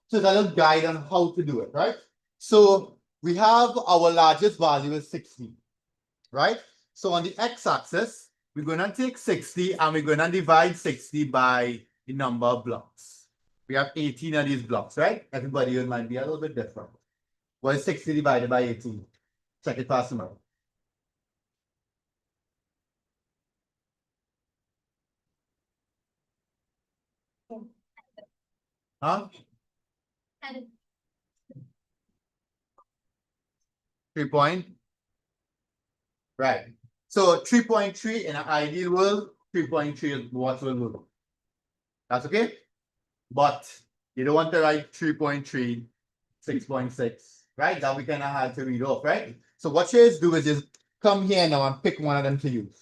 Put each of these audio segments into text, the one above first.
So it's a little guide on how to do it, right? So we have our largest value is 60, right? So on the x-axis, we're going to take 60 and we're going to divide 60 by the number of blocks. We have 18 of these blocks, right? Everybody might be a little bit different. What is 60 divided by 18? Check it fast enough. Huh? 3 point. Right. So 3.3 in an ideal world, 3.3 is what will do. That's okay? But you don't want to write 3.3, 6.6, right? That we kind of had to read off, right? So what you do is just come here now and pick one of them to use.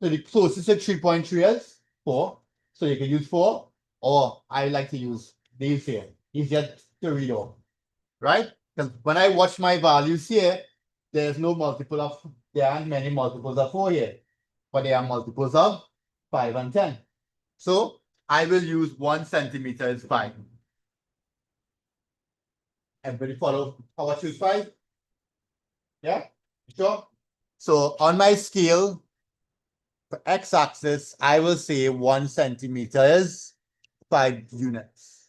So the closest to 3.3 is 4. So you can use 4, or I like to use these here. Easier to read off, right? Because when I watch my values here, there's no multiple of, there aren't many multiples of 4 here, but there are multiples of 5 and 10. So I will use 1 centimeter is 5. Everybody follow how I choose 5? Yeah? Sure? So on my scale, for x-axis, I will say 1 centimeter is 5 units.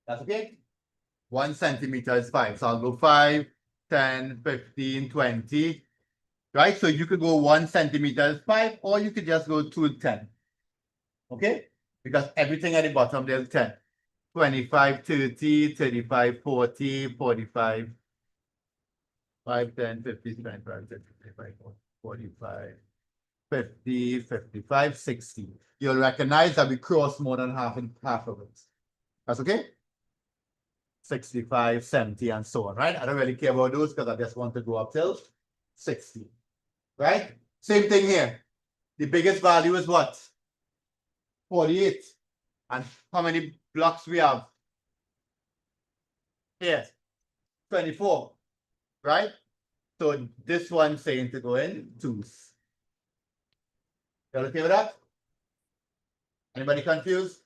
That's okay? 1 centimeter is 5. So I'll go 5, 10, 15, 20. Right? So you could go 1 centimeter is 5, or you could just go 2 10. Okay? Because everything at the bottom there's 10. 25, 30, 35, 40, 45, 5, 10, 50, 25, 30, 35, 45, 50, 55, 60. You'll recognize that we crossed more than half of it. That's okay? 65, 70, and so on, right? I don't really care about those because I just want to go up till 60. Right? Same thing here. The biggest value is what? 48. And how many blocks we have? Here, 24. Right? So this one's saying to go in 2s. You okay with that? Anybody confused?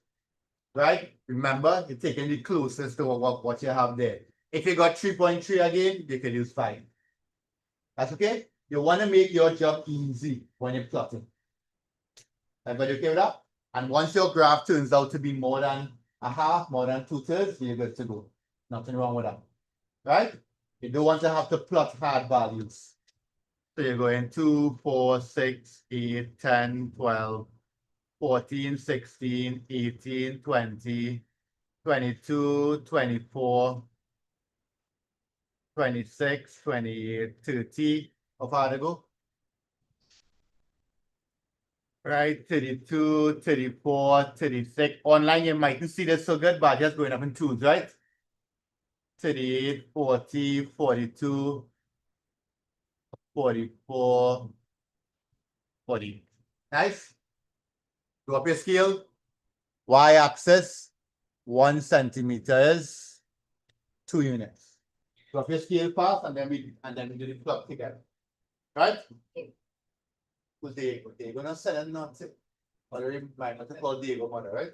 Right? Remember, you're taking the closest to what you have there. If you got 3.3 again, you can use 5. That's okay? You want to make your job easy when you're plotting. Everybody okay with that? And once your graph turns out to be more than a half, more than 2/3, you're good to go. Nothing wrong with that. Right? You don't want to have to plot hard values. So you're going 2, 4, 6, 8, 10, 12, 14, 16, 18, 20, 22, 24, 26, 28, 30. How far to go? Right, 32, 34, 36. Online, you mightn't see this so good, but just going up in twos, right? 38, 40, 42, 44, 40. Nice. Go up your scale. Y-axis, 1 centimeter is 2 units. Go up your scale fast, and then we do the plug together. Right? Who's Diego? Diego not saying nothing. Already might not call Diego mother, right?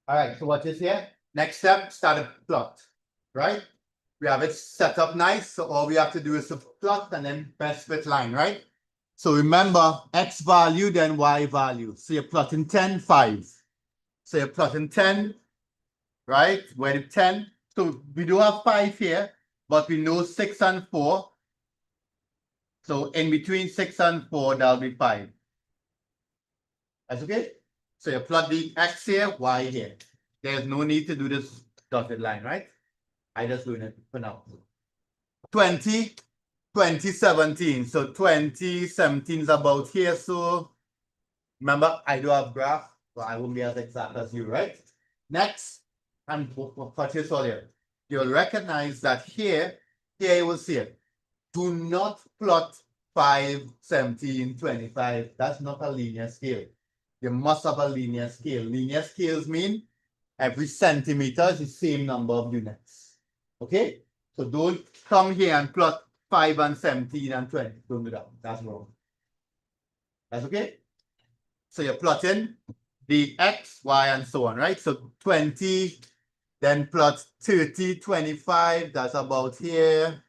All right, so what is here? Next step, start a plot, right? We have it set up nice, so all we have to do is to plot and then best fit line, right? So remember, x value, then y value. So you're plotting 10, 5. So you're plotting 10, right? Where 10, so we do have 5 here, but we know 6 and 4. So in between 6 and 4, that'll be 5. That's okay? So you plot the x here, y here. There's no need to do this dotted line, right? I just doing it for now. 2017. So 2017 is about here. So remember, I do have graph, but I won't be as exact as you, right? Next, and what you saw here, you'll recognize that here you will see it. Do not plot 5, 17, 25. That's not a linear scale. You must have a linear scale. Linear scales mean every centimeter is the same number of units. Okay? So don't come here and plot 5 and 17 and 20. Don't do that. That's wrong. That's okay? So you're plotting the x, y, and so on, right? So 20, then plot 30, 25. That's about here.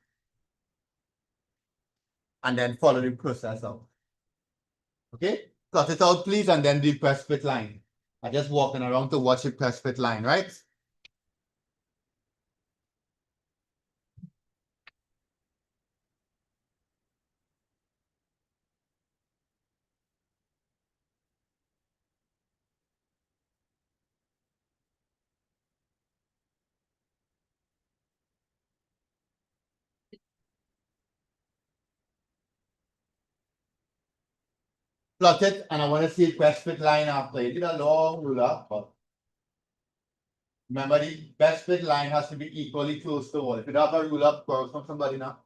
And then follow the process out. Okay? Plot it out, please, and then the press fit line. I'm just walking around to watch the press fit line, right? Plot it, and I want to see the press fit line after. You did a long ruler, but remember the best fit line has to be equally close to all. If you don't have a ruler, borrow from somebody now.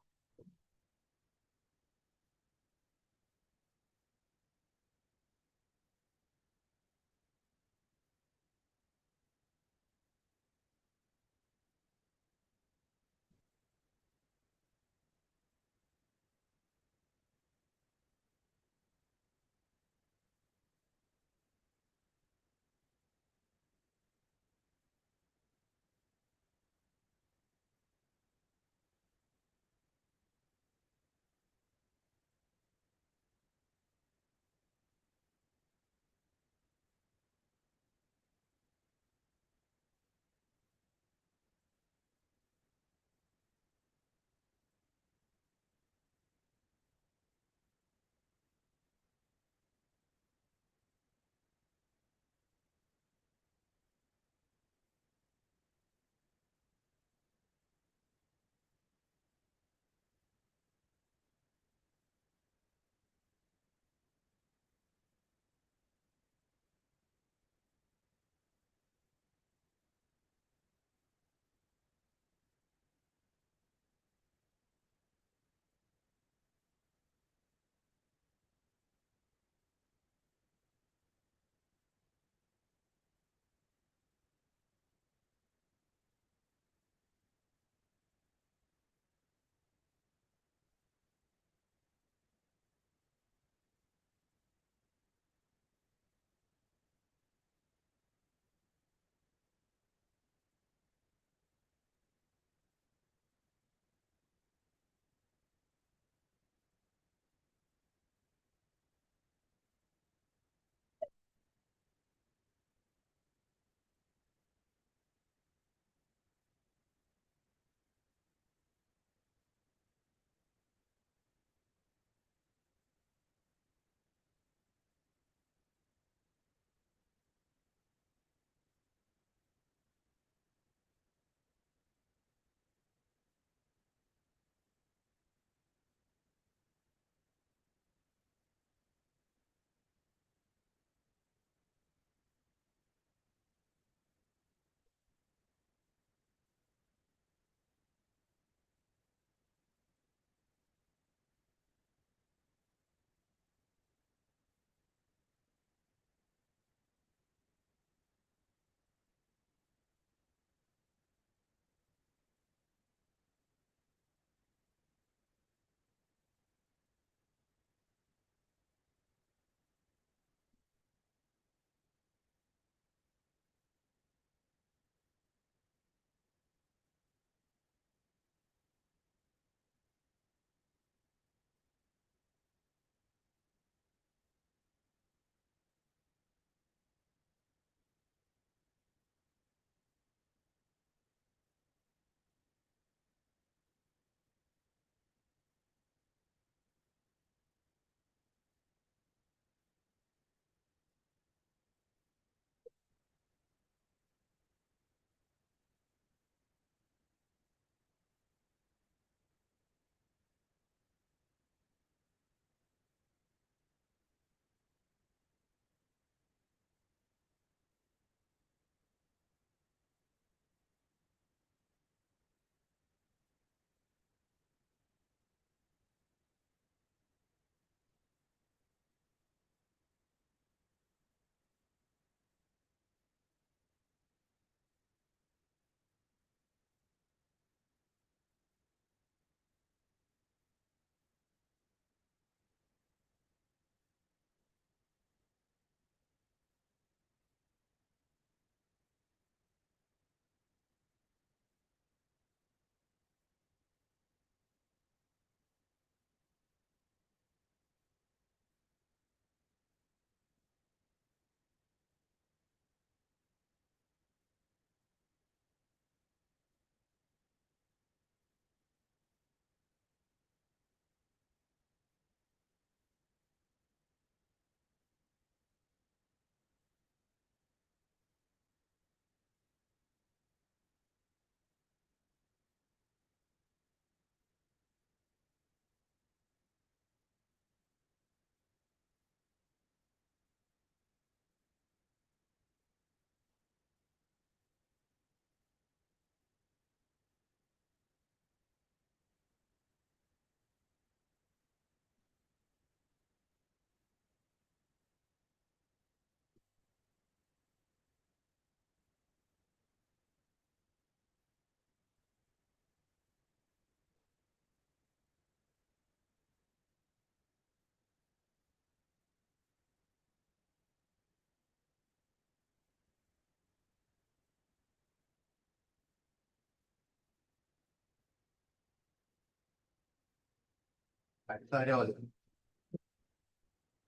Sorry, I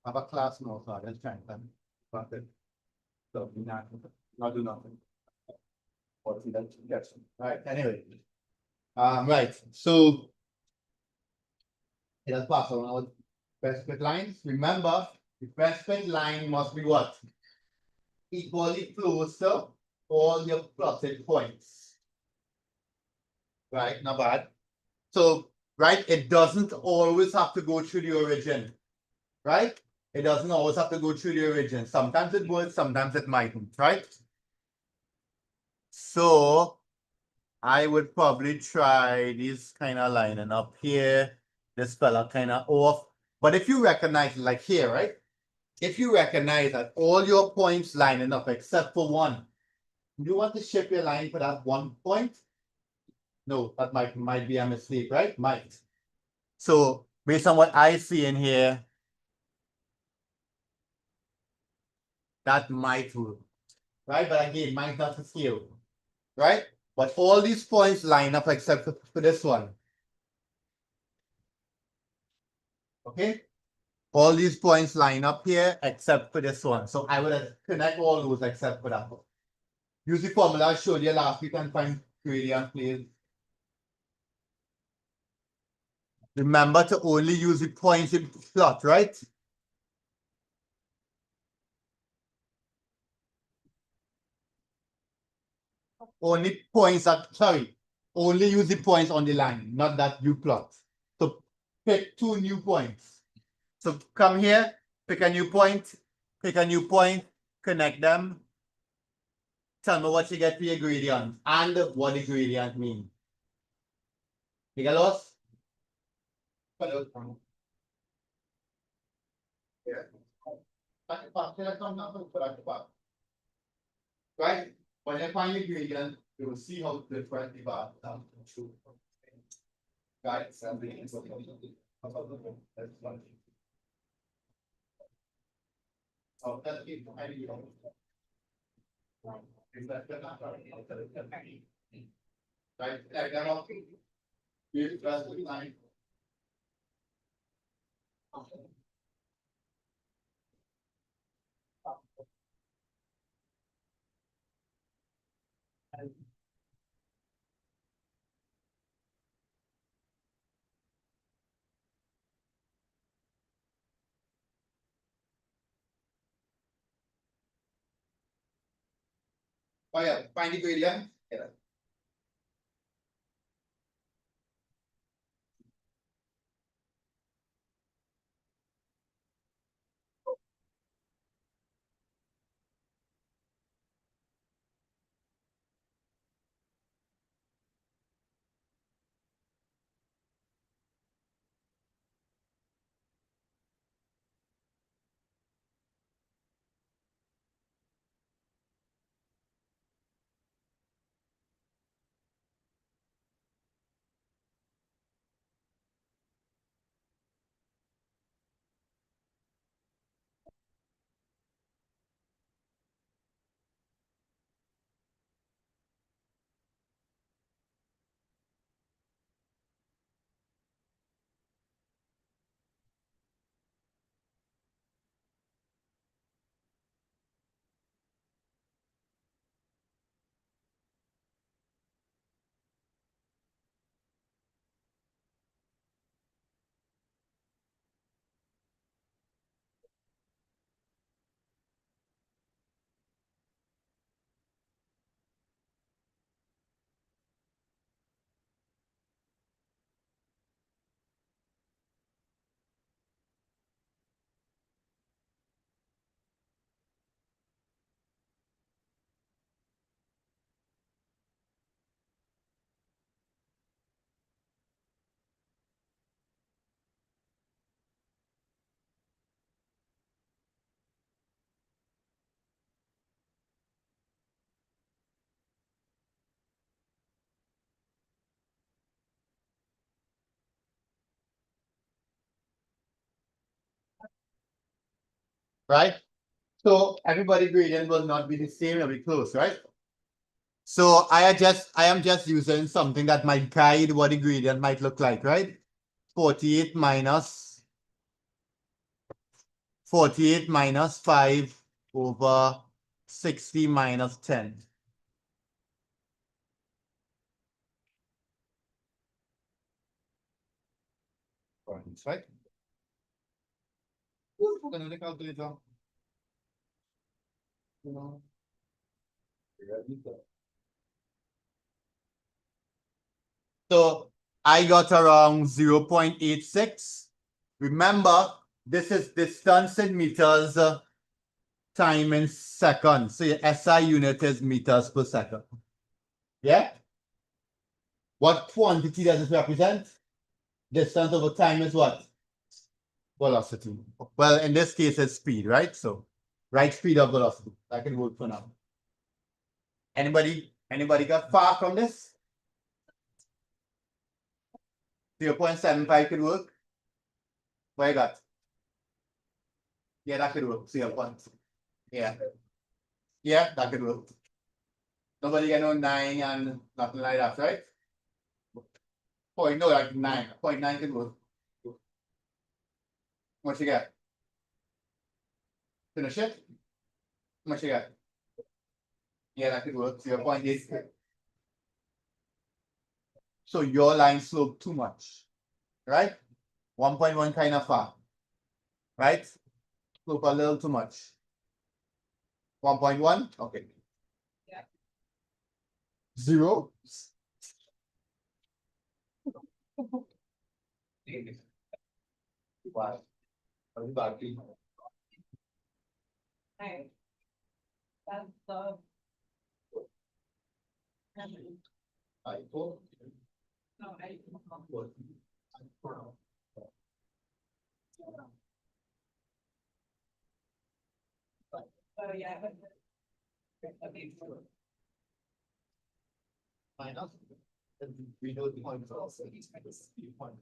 have a class now, so I'm trying to but it. So not do nothing. Or see that yes. Right. Anyway. Right. So it has passed on our best fit lines. Remember, the best fit line must be what? Equally close to all your plotted points. Right, not bad. So, right, it doesn't always have to go through the origin. Right? It doesn't always have to go through the origin. Sometimes it would, sometimes it mightn't, right? So I would probably try this kind of lining up here. This fella kind of off. But if you recognize, like here, right? If you recognize that all your points lining up except for one, you want to shift your line for that one point? No, that might be a mistake, right? Might. So based on what I see in here, that might work, right? But again, might not to scale, right? But all these points line up except for this one. Okay? All these points line up here except for this one. So I would connect all those except for that one. Use the formula I showed you last week and find gradient, please. Remember to only use the points in plot, right? Only points that, sorry, only use the points on the line, not that you plot. So pick two new points. So come here, pick a new point, connect them. Tell me what you get for your gradient and what the gradient means. You get lost? Right? When you find the gradient, you will see how different the bar is. Right? So that's it. Right? Like that off. You press the line. Oh yeah, find the gradient. Yeah. Right? So everybody gradient will not be the same, it'll be close, right? So I am just using something that might guide what the gradient might look like, right? 48 minus 48 minus 5 over 60 minus 10. Right? We're going to calculate it. So I got around 0.86. Remember, this is distance in meters, time in seconds. So your SI unit is meters per second. Yeah? What quantity does it represent? Distance over time is what? Velocity. Well, in this case, it's speed, right? So right speed of velocity. That can work for now. Anybody got far from this? 0.75 could work. What you got? Yeah, that could work. 0. Yeah. Yeah, that could work. Nobody can know 9 and nothing like that, right? Point, no, like 9. 0.9 could work. What you got? Finish it? How much you got? Yeah, that could work. 0.8. So your line slope too much, right? 1.1 kind of far, right? Slope a little too much. 1.1, okay. Yeah. 0. Why? Hey, that's the. No, oh, yeah. Minus. We know the point also. This is 40.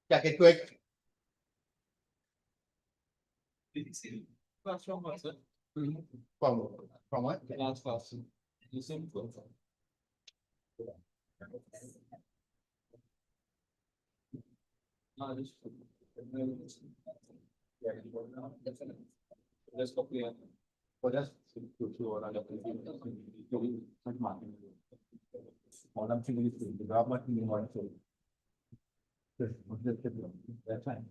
Check it quick. Class from what, sir? From what? Last class. Listen. Let's copy it. What else? All I'm thinking is the government in one to. That's fine.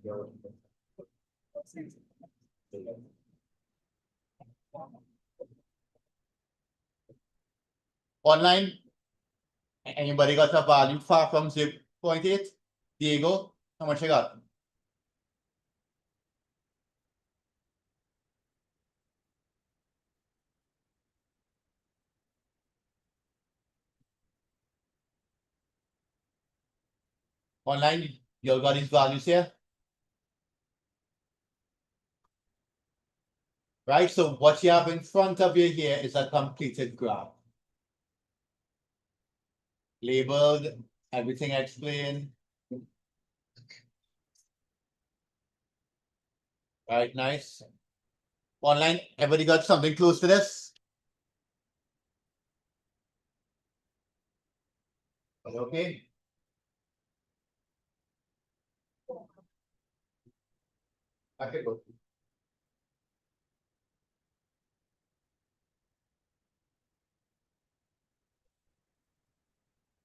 Online, anybody got a value far from 0.8? Diego, how much you got? Online, you all got these values here? Right, so what you have in front of you here is a completed graph. Labeled, everything explained. Right, nice. Online, everybody got something close to this? Okay. Okay, good.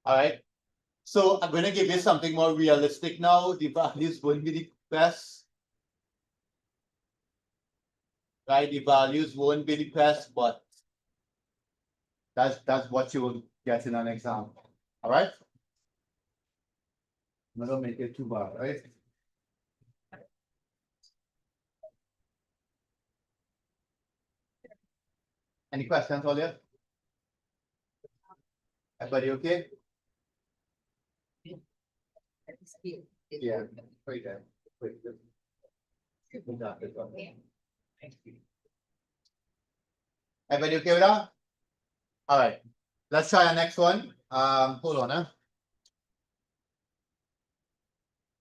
All right. So I'm going to give you something more realistic now. The values won't be the best. Right, the values won't be the best, but that's what you will get in an exam. All right. I'm gonna make it too bad, right? Any questions, Olia? Everybody okay? Yeah. Wait there. Wait. Everybody okay with that? All right. Let's try our next one. Hold on,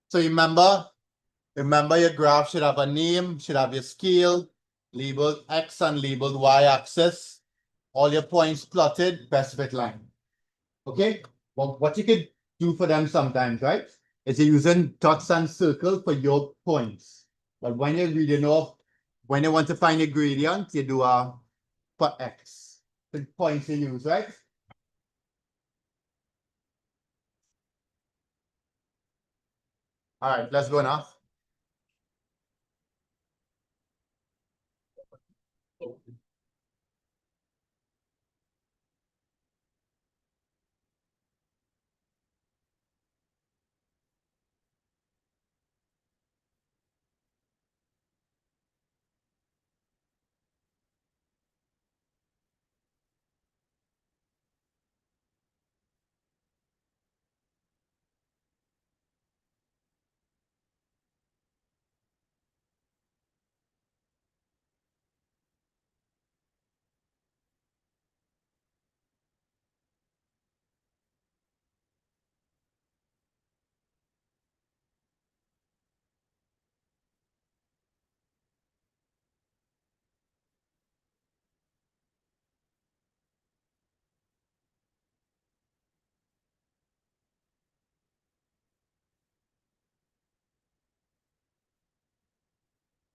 So remember your graph should have a name, should have your scale, labeled X and labeled Y axis, all your points plotted, best fit line. Okay? Well, what you could do for them sometimes, right? Is you're using dots and circles for your points. But when you're reading off, when you want to find a gradient, you do a for X. The points you use, right? All right, let's go now.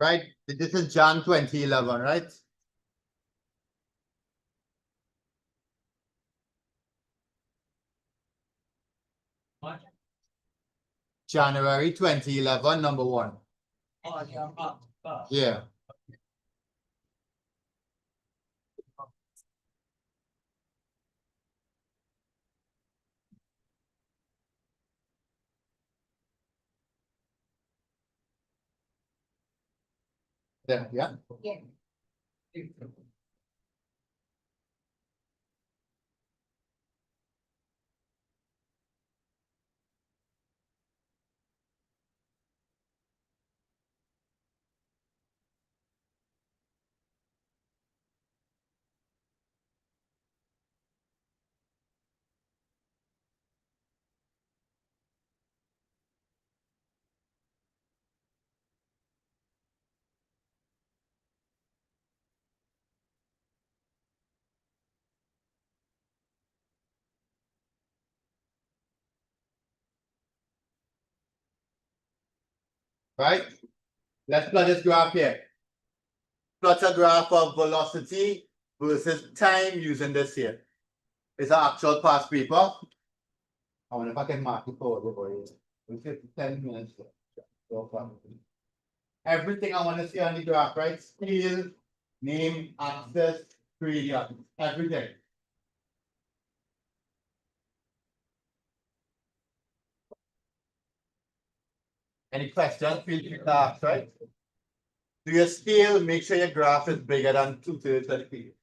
Right? This is Jan 2011, right? January 2011, number one. Yeah. There, yeah. Right? Let's plot this graph here. Plot a graph of velocity versus time using this here. It's an actual past paper. I wonder if I can mark it forward for you. We take 10 minutes. Everything I want to see on the graph, right? Scale, name, axis, gradient, everything. Any questions? Feel free to ask, right? Do your scale, make sure your graph is bigger than 2/3 of the page.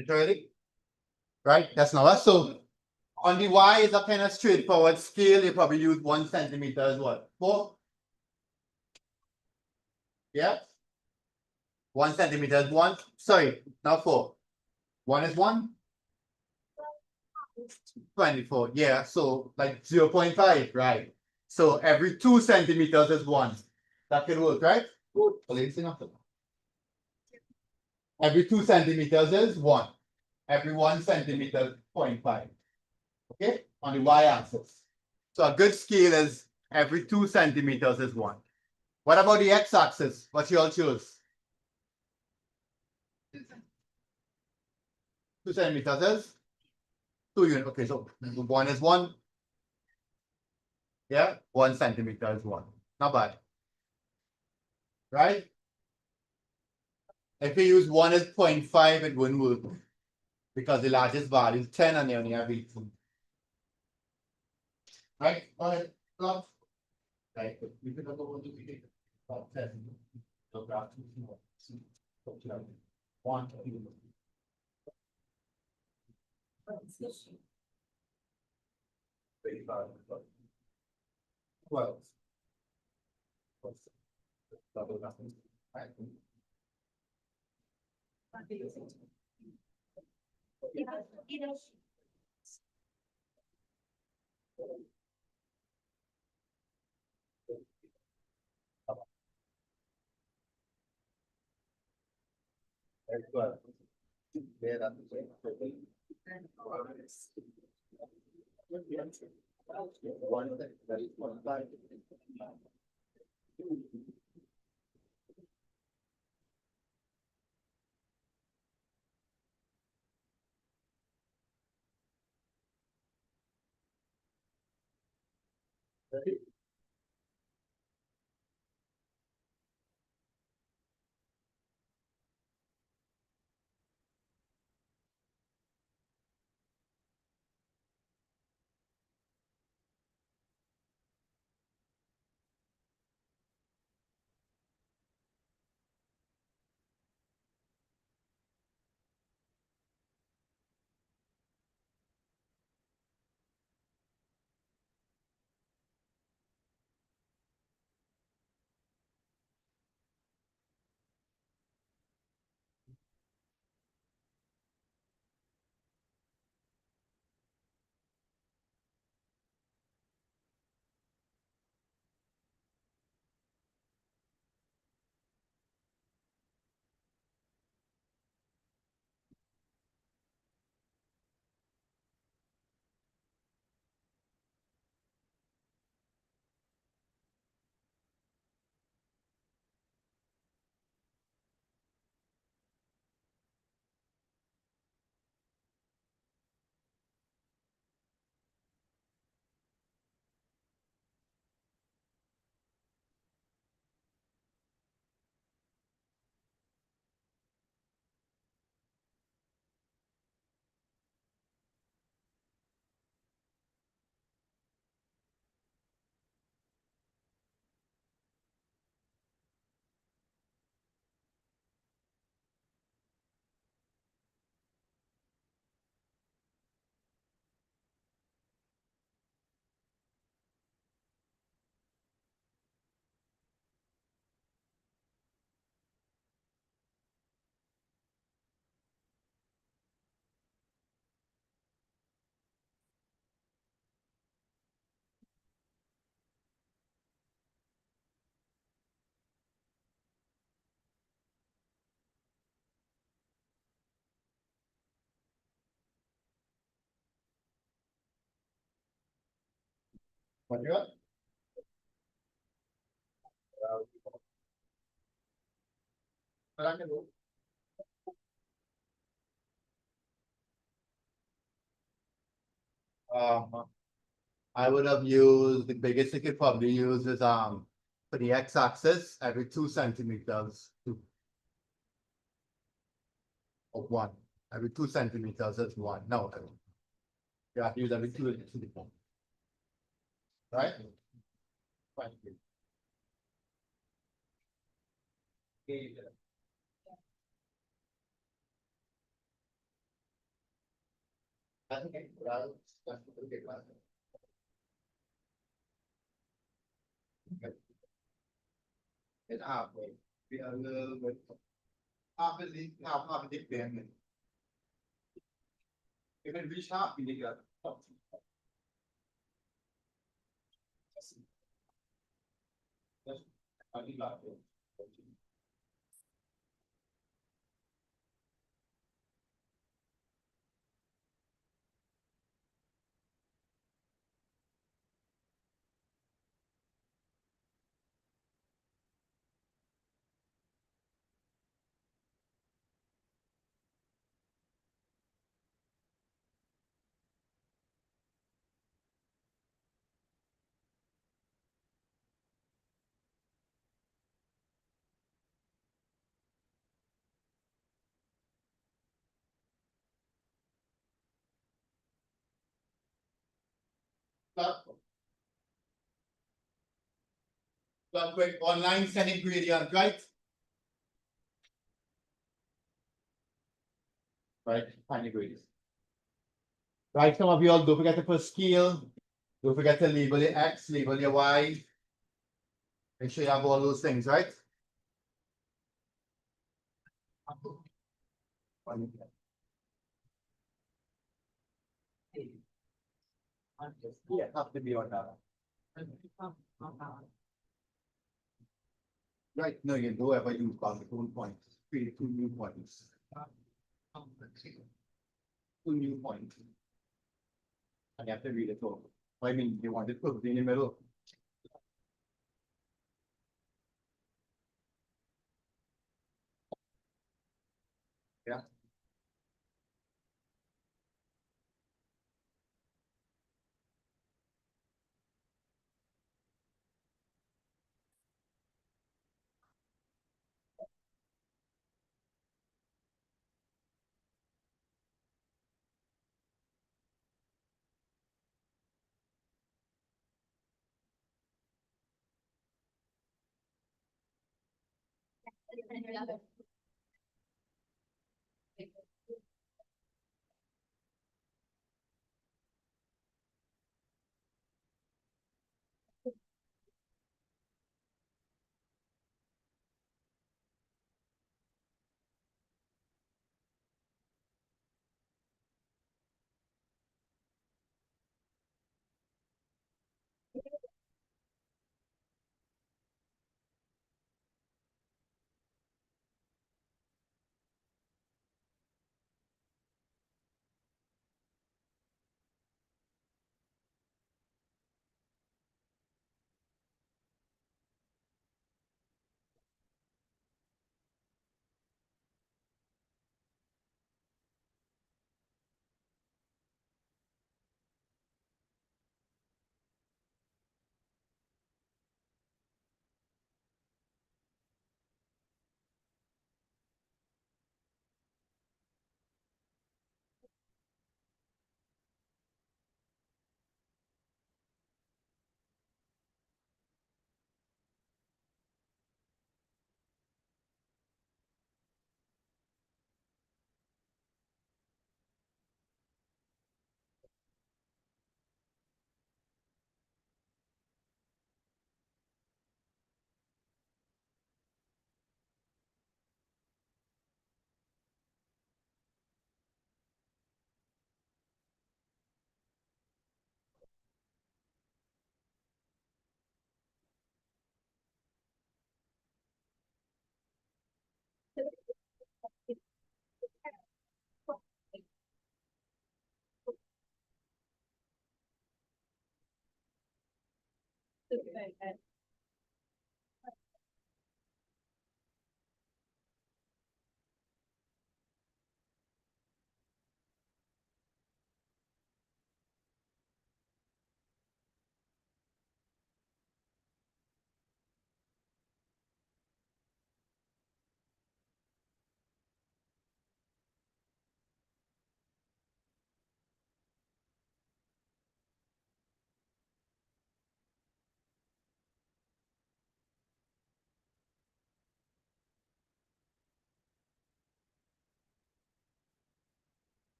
literally, right? That's not us. So on the Y is a kind of straightforward scale. You probably use 1 centimeter as what? 4? Yeah. 1 centimeter is 1. Sorry, not 4. 1 is 1. 24. Yeah. So like 0.5, right? So every 2 centimeters is 1. That can work, right? Every 2 centimeters is 1. Every 1 centimeter, 0.5. Okay, on the y-axis. So a good scale is every 2 centimeters is 1. What about the x-axis? What you all choose? 2 centimeters is 2 units. Okay, so 1 is 1. Yeah, 1 centimeter is 1. Not bad. Right? If you use 1 as 0.5, it wouldn't work. Because the largest value is 10 and they only have 18. Right? All right. Stop. Right. You can go to the about 10. So graph 2. 1. 12. Double nothing. Right. Very good. Yeah, that's it. One thing, that is 1.5. What you got? I would have used the biggest you could probably use is for the x-axis every 2 centimeters of 1. Every 2 centimeters is 1. No, you have to use every 2 centimeters. Right? Fine. Okay, well, that's a good one. It's halfway. We are a little bit half a leak, half a deep bend. If it reach half, we need to. I think that. That quick online setting gradient, right? Right, find the gradients. Right, some of you all don't forget to put scale. Don't forget to label your X, label your Y. Make sure you have all those things, right? Yeah, have to be on that. Right, no, you don't ever use boundary points. Create two new points. Two new points. And you have to read it over. I mean, you want it put in the middle. Yeah.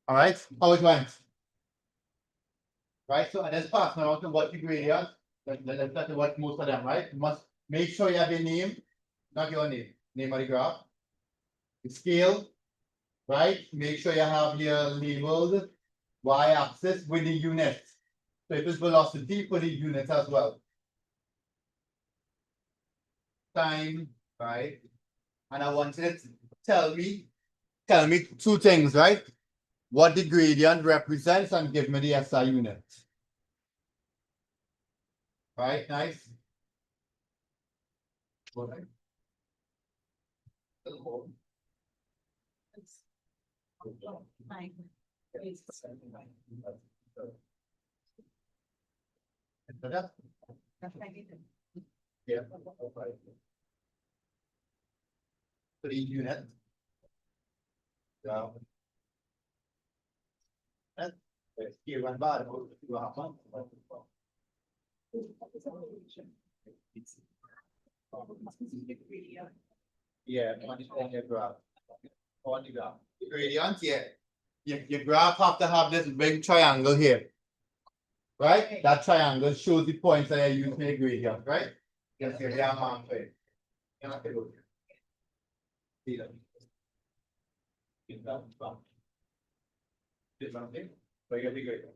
All right, how it went? Right, so and let's pass now to what the gradient. Let's start to watch most of them, right? You must make sure you have your name, not your name of the graph. The scale, right? Make sure you have your labeled y-axis with the unit. So if it's velocity, put the unit as well. Time, right? And I want you to tell me two things, right? What the gradient represents and give me the SI unit. Right, nice. Yeah. 3 unit. Yeah. Here one bar. Yeah, on your graph. On the graph. The gradient, yeah. Your graph have to have this big triangle here. Right? That triangle shows the points that I use for the gradient, right? Yes, here, yeah, man, right. You have to go here. See that? Get that from. This one thing, so you get the gradient.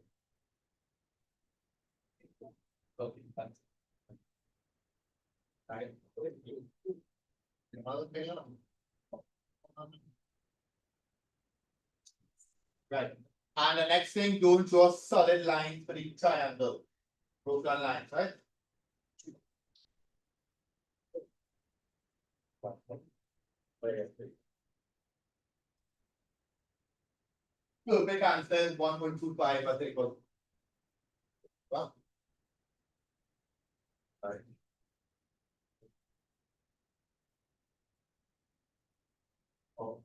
Okay, thanks. Right. Another thing, right. And the next thing, don't draw solid lines for the triangle. Broken lines, right? Perfect answer is 1.25, I think. Wow. Right. Oh.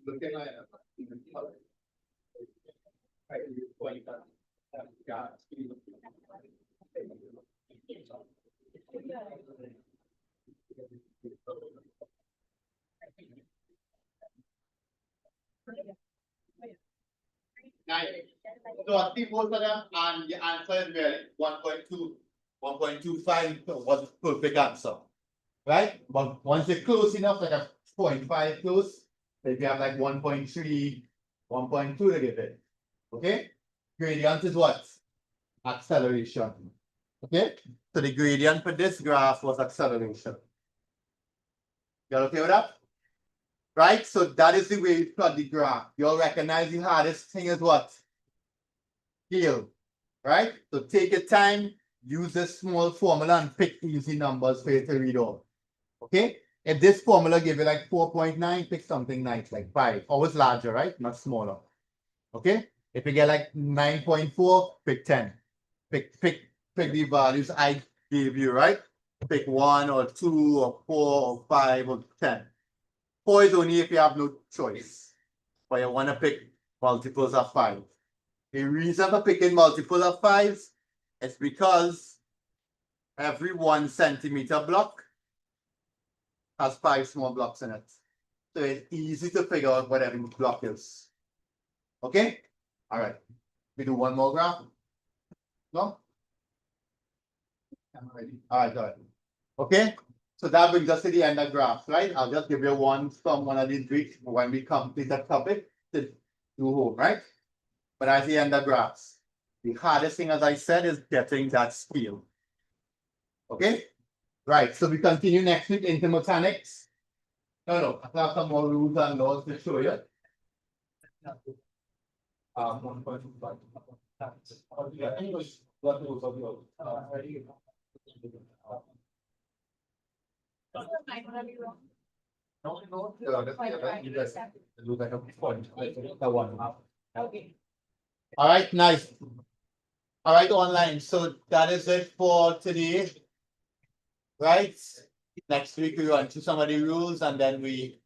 Looking like nice. So I think both of them, and the answer is really 1.2, 1.25 was the perfect answer. Right? But once you're close enough, like a 0.5 close, if you have like 1.3, 1.2 to give it. Okay? Gradient is what? Acceleration. Okay? So the gradient for this graph was acceleration. You okay with that? Right? So that is the way you plot the graph. You'll recognize the hardest thing is what? Scale. Right? So take your time, use this small formula and pick easy numbers for you to read off. Okay? If this formula give you like 4.9, pick something nice, like 5. Always larger, right? Not smaller. Okay? If you get like 9.4, pick 10. Pick the values I gave you, right? Pick 1 or 2 or 4 or 5 or 10. 4 is only if you have no choice. But you want to pick multiples of 5. The reason for picking multiple of 5s is because every 1 centimeter block has 5 small blocks in it. So it's easy to figure out what every block is. Okay? All right. We do one more graph. No? I'm ready. All right, good. Okay? So that brings us to the end of graphs, right? I'll just give you one from one of these weeks when we complete the topic to do home, right? But at the end of graphs, the hardest thing, as I said, is getting that scale. Okay? Right, so we continue next week into mechanics. No, I have some more rules and laws to show you. All right, nice. All right, online. So that is it for today. Right? Next week we run through some of the rules and then we